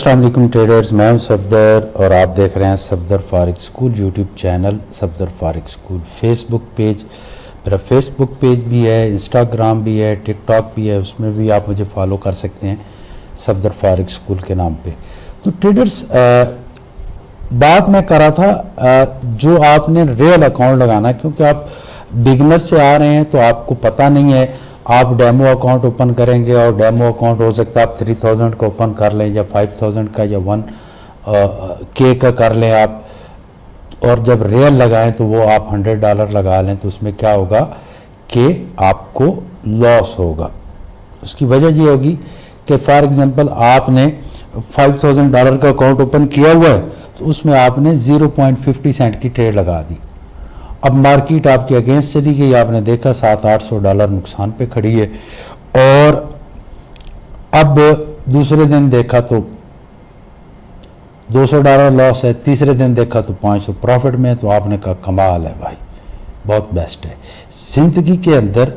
अस्सलाम वालेकुम ट्रेडर्स, मैं हूं सफदर और आप देख रहे हैं Safdar Fariq school YouTube channel. Safdar Fariq school Facebook page, मेरा फेसबुक पेज भी है, इंस्टाग्राम भी है, टिकटॉक भी है, उसमें भी आप मुझे फॉलो कर सकते हैं सफदर फारिक स्कूल के नाम पे। तो ट्रेडर्स बात मैं कर रहा था जो आपने रियल अकाउंट लगाना है, क्योंकि आप बिगनर से आ रहे हैं तो आपको पता नहीं है। आप डेमो अकाउंट ओपन करेंगे और डेमो अकाउंट हो सकता है आप 3000 का ओपन कर लें या 5000 का या 1K का कर लें आप, और जब रियल लगाएं तो वो आप $100 लगा लें, तो उसमें क्या होगा कि आपको लॉस होगा। उसकी वजह ये होगी कि फॉर एग्जांपल आपने $5000 का अकाउंट ओपन किया हुआ है तो उसमें आपने 0.50 सेंट की ट्रेड लगा दी। अब मार्केट आपके अगेंस्ट चली गई, आपने देखा $700-800 नुकसान पे खड़ी है, और अब दूसरे दिन देखा तो $200 लॉस है, तीसरे दिन देखा तो 500 प्रॉफिट में। तो आपने कहा कमाल है भाई, बहुत बेस्ट है। जिंदगी के अंदर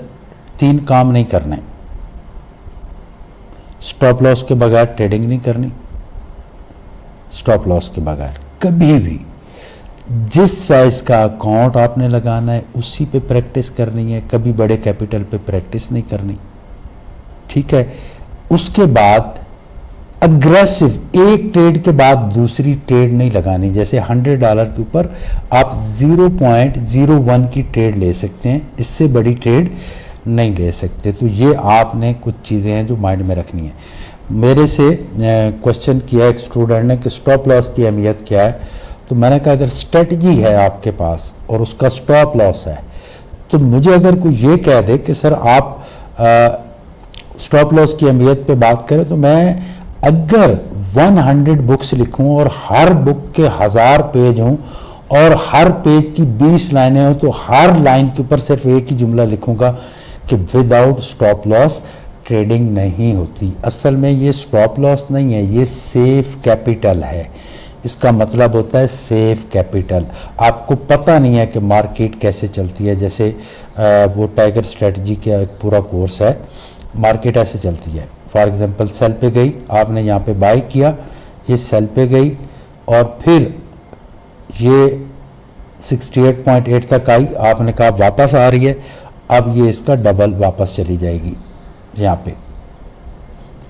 3 काम नहीं करने: स्टॉप लॉस के बगैर ट्रेडिंग नहीं करनी, स्टॉप लॉस के बगैर कभी भी जिस साइज का अकाउंट आपने लगाना है उसी पे प्रैक्टिस करनी है, कभी बड़े कैपिटल पे प्रैक्टिस नहीं करनी, ठीक है। उसके बाद अग्रेसिव एक ट्रेड के बाद दूसरी ट्रेड नहीं लगानी। जैसे $100 के ऊपर आप 0.01 की ट्रेड ले सकते हैं, इससे बड़ी ट्रेड नहीं ले सकते। तो ये आपने कुछ चीज़ें हैं जो माइंड में रखनी है। मेरे से क्वेश्चन किया एक स्टूडेंट ने कि स्टॉप लॉस की अहमियत क्या है, तो मैंने कहा अगर स्ट्रेटजी है आपके पास और उसका स्टॉप लॉस है, तो मुझे अगर कोई ये कह दे कि सर आप स्टॉप लॉस की अहमियत पे बात करें, तो मैं अगर 100 बुक्स लिखूं और हर बुक के 1000 पेज हों और हर पेज की 20 लाइनें हों, तो हर लाइन के ऊपर सिर्फ एक ही जुमला लिखूंगा कि विदाउट स्टॉप लॉस ट्रेडिंग नहीं होती। असल में ये स्टॉप लॉस नहीं है, ये सेफ कैपिटल है। इसका मतलब होता है सेफ कैपिटल। आपको पता नहीं है कि मार्केट कैसे चलती है। जैसे वो टाइगर स्ट्रेटजी का एक पूरा कोर्स है, मार्केट ऐसे चलती है। फॉर एग्जांपल सेल पे गई, आपने यहाँ पे बाई किया, ये सेल पे गई और फिर ये 68.8 तक आई, आपने कहा वापस आ रही है, अब ये इसका डबल वापस चली जाएगी यहाँ पे।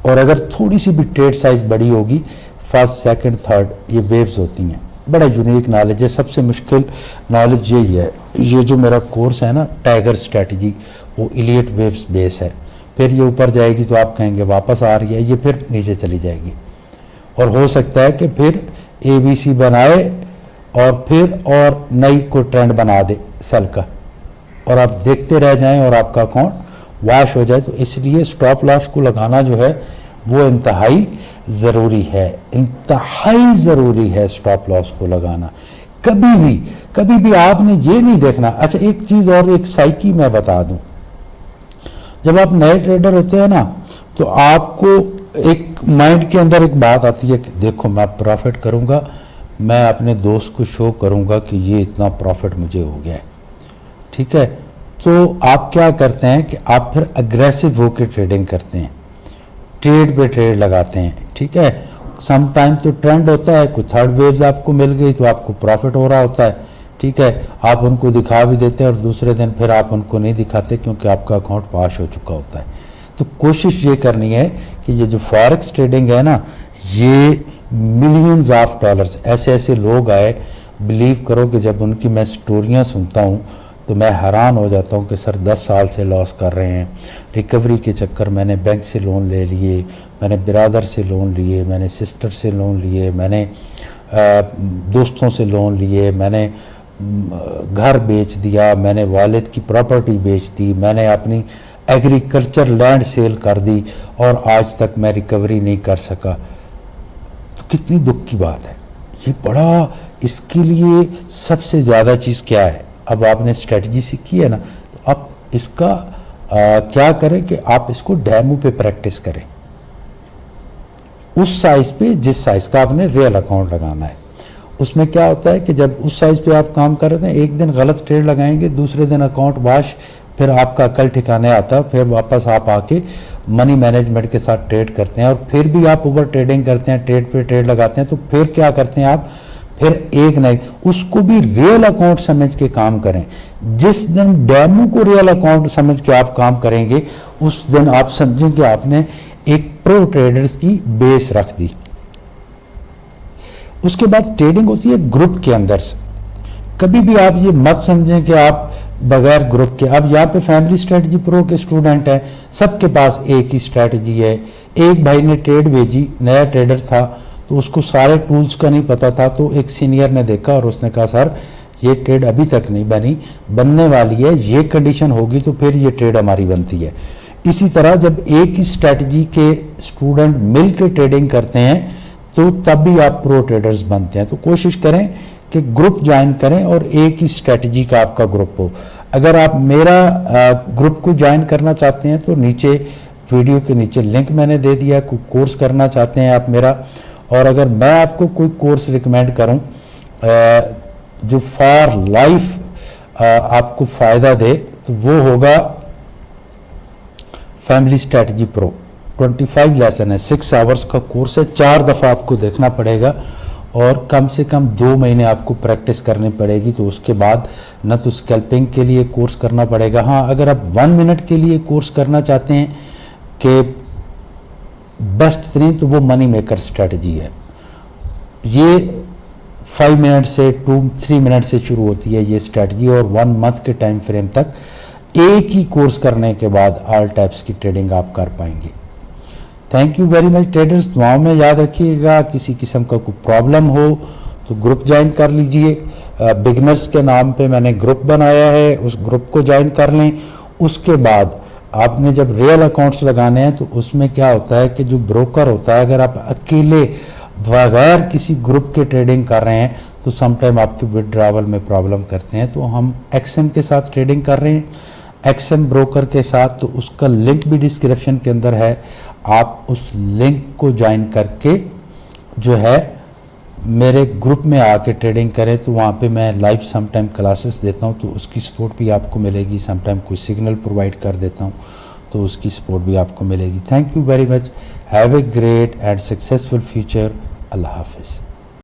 और अगर थोड़ी सी भी ट्रेड साइज बड़ी होगी, फर्स्ट सेकंड थर्ड, ये वेव्स होती हैं। बड़ा यूनिक नॉलेज है, सबसे मुश्किल नॉलेज यही है। ये जो मेरा कोर्स है ना टाइगर स्ट्रेटजी, वो इलियट वेव्स बेस है। फिर ये ऊपर जाएगी तो आप कहेंगे वापस आ रही है, ये फिर नीचे चली जाएगी, और हो सकता है कि फिर ABC बनाए और फिर और नई को ट्रेंड बना दे सेल का, और आप देखते रह जाएं और आपका अकाउंट वॉश हो जाए। तो इसलिए स्टॉप लॉस को लगाना जो है वो इंतहाई ज़रूरी है, इंतहाई ज़रूरी है स्टॉप लॉस को लगाना। कभी भी आपने ये नहीं देखना। अच्छा एक चीज़ और, एक साइकी मैं बता दूं, जब आप नए ट्रेडर होते हैं ना, तो आपको एक माइंड के अंदर एक बात आती है कि देखो मैं प्रॉफिट करूंगा, मैं अपने दोस्त को शो करूंगा कि ये इतना प्रॉफिट मुझे हो गया है, ठीक है। तो आप क्या करते हैं कि आप फिर अग्रेसिव होकर ट्रेडिंग करते हैं, ट्रेड पे ट्रेड लगाते हैं, ठीक है। सम टाइम तो ट्रेंड होता है, कुछ थर्ड वेव्स आपको मिल गई तो आपको प्रॉफिट हो रहा होता है, ठीक है। आप उनको दिखा भी देते हैं और दूसरे दिन फिर आप उनको नहीं दिखाते क्योंकि आपका अकाउंट पास हो चुका होता है। तो कोशिश ये करनी है कि ये जो फॉरेक्स ट्रेडिंग है ना, ये मिलियंस ऑफ डॉलर्स, ऐसे ऐसे लोग आए, बिलीव करो कि जब उनकी मैं स्टोरियाँ सुनता हूँ तो मैं हैरान हो जाता हूँ कि सर 10 साल से लॉस कर रहे हैं, रिकवरी के चक्कर मैंने बैंक से लोन ले लिए, मैंने बिरादर से लोन लिए, मैंने सिस्टर से लोन लिए, मैंने दोस्तों से लोन लिए, मैंने घर बेच दिया, मैंने वालिद की प्रॉपर्टी बेच दी, मैंने अपनी एग्रीकल्चर लैंड सेल कर दी, और आज तक मैं रिकवरी नहीं कर सका। तो कितनी दुख की बात है ये। बड़ा इसके लिए सबसे ज़्यादा चीज़ क्या है, अब आपने स्ट्रेटजी सीखी है ना, तो आप इसका क्या करें कि आप इसको डेमो पे प्रैक्टिस करें, उस साइज पे जिस साइज का आपने रियल अकाउंट लगाना है। उसमें क्या होता है कि जब उस साइज पे आप काम कर रहे हैं, एक दिन गलत ट्रेड लगाएंगे, दूसरे दिन अकाउंट वॉश پھر آپ کا عقل ٹھکانے آتا ہے، پھر واپس آپ آ کے منی مینجمنٹ کے ساتھ ٹریڈ کرتے ہیں، اور پھر بھی آپ اوور ٹریڈنگ کرتے ہیں، ٹریڈ پہ ٹریڈ لگاتے ہیں، تو پھر کیا کرتے ہیں آپ؟ پھر ایک نہیں، اس کو بھی ریئل اکاؤنٹ سمجھ کے کام کریں۔ جس دن ڈیمو کو ریئل اکاؤنٹ سمجھ کے آپ کام کریں گے، اس دن آپ سمجھیں کہ آپ نے ایک پرو ٹریڈرز کی بیس رکھ دی۔ اس کے بعد ٹریڈنگ ہوتی ہے گروپ کے اندر سے۔ کبھی بھی آپ یہ مت سمجھیں کہ آپ بغیر گروپ کے، اب یہاں پہ فیملی اسٹریٹجی پرو کے اسٹوڈنٹ ہیں، سب کے پاس ایک ہی اسٹریٹجی ہے۔ ایک بھائی نے ٹریڈ بھیجی، نیا ٹریڈر تھا، تو اس کو سارے ٹولز کا نہیں پتا تھا، تو ایک سینئر نے دیکھا اور اس نے کہا سر یہ ٹریڈ ابھی تک نہیں بنی، بننے والی ہے، یہ کنڈیشن ہوگی تو پھر یہ ٹریڈ ہماری بنتی ہے۔ اسی طرح جب ایک ہی اسٹریٹجی کے اسٹوڈنٹ مل کے ٹریڈنگ کرتے ہیں تو تب بھی آپ پرو ٹریڈرز بنتے ہیں۔ تو کوشش کریں کہ گروپ جوائن کریں اور ایک ہی اسٹریٹجی کا آپ کا گروپ ہو۔ اگر آپ میرا گروپ کو جوائن کرنا چاہتے ہیں تو نیچے ویڈیو کے نیچے لنک میں نے دے دیا، کوئی کورس کرنا چاہتے ہیں آپ میرا، اور اگر میں آپ کو کوئی کورس ریکمینڈ کروں جو فار لائف آپ کو فائدہ دے تو وہ ہوگا فیملی اسٹریٹجی پرو۔ 25 لیسن ہے، 6 آورس کا کورس ہے، 4 دفعہ آپ کو دیکھنا پڑے گا اور کم سے کم 2 مہینے آپ کو پریکٹس کرنی پڑے گی۔ تو اس کے بعد نہ تو اسکیلپنگ کے لیے کورس کرنا پڑے گا، ہاں اگر آپ 1 منٹ کے لیے کورس کرنا چاہتے ہیں کہ بیسٹ ترین، تو وہ منی میکر اسٹریٹجی ہے۔ یہ 5 منٹ سے 2-3 منٹ سے شروع ہوتی ہے یہ اسٹریٹجی، اور 1 منتھ کے ٹائم فریم تک ایک ہی کورس کرنے کے بعد آل ٹائپس کی ٹریڈنگ آپ کر پائیں گے۔ Thank you very much traders, دعاؤں میں یاد رکھیے گا۔ کسی قسم کا کوئی پرابلم ہو تو گروپ جوائن کر لیجئے، بگنرز کے نام پہ میں نے گروپ بنایا ہے، اس گروپ کو جوائن کر لیں۔ اس کے بعد آپ نے جب ریئل اکاؤنٹس لگانے ہیں تو اس میں کیا ہوتا ہے کہ جو بروکر ہوتا ہے، اگر آپ اکیلے بغیر کسی گروپ کے ٹریڈنگ کر رہے ہیں تو سم ٹائم آپ کے وڈراول میں پرابلم کرتے ہیں۔ تو ہم ایکس ایم کے ساتھ ٹریڈنگ کر رہے ہیں، ایکس ایم بروکر کے ساتھ، تو اس کا لنک بھی ڈسکرپشن کے اندر ہے۔ آپ اس لنک کو جوائن کر کے جو ہے میرے گروپ میں آ کے ٹریڈنگ کریں، تو وہاں پہ میں لائیو سم ٹائم کلاسز دیتا ہوں، تو اس کی سپورٹ بھی آپ کو ملے گی۔ سم ٹائم کوئی سگنل پرووائڈ کر دیتا ہوں تو اس کی سپورٹ بھی آپ کو ملے گی۔ Thank you very much, have a great and successful future. اللہ حافظ۔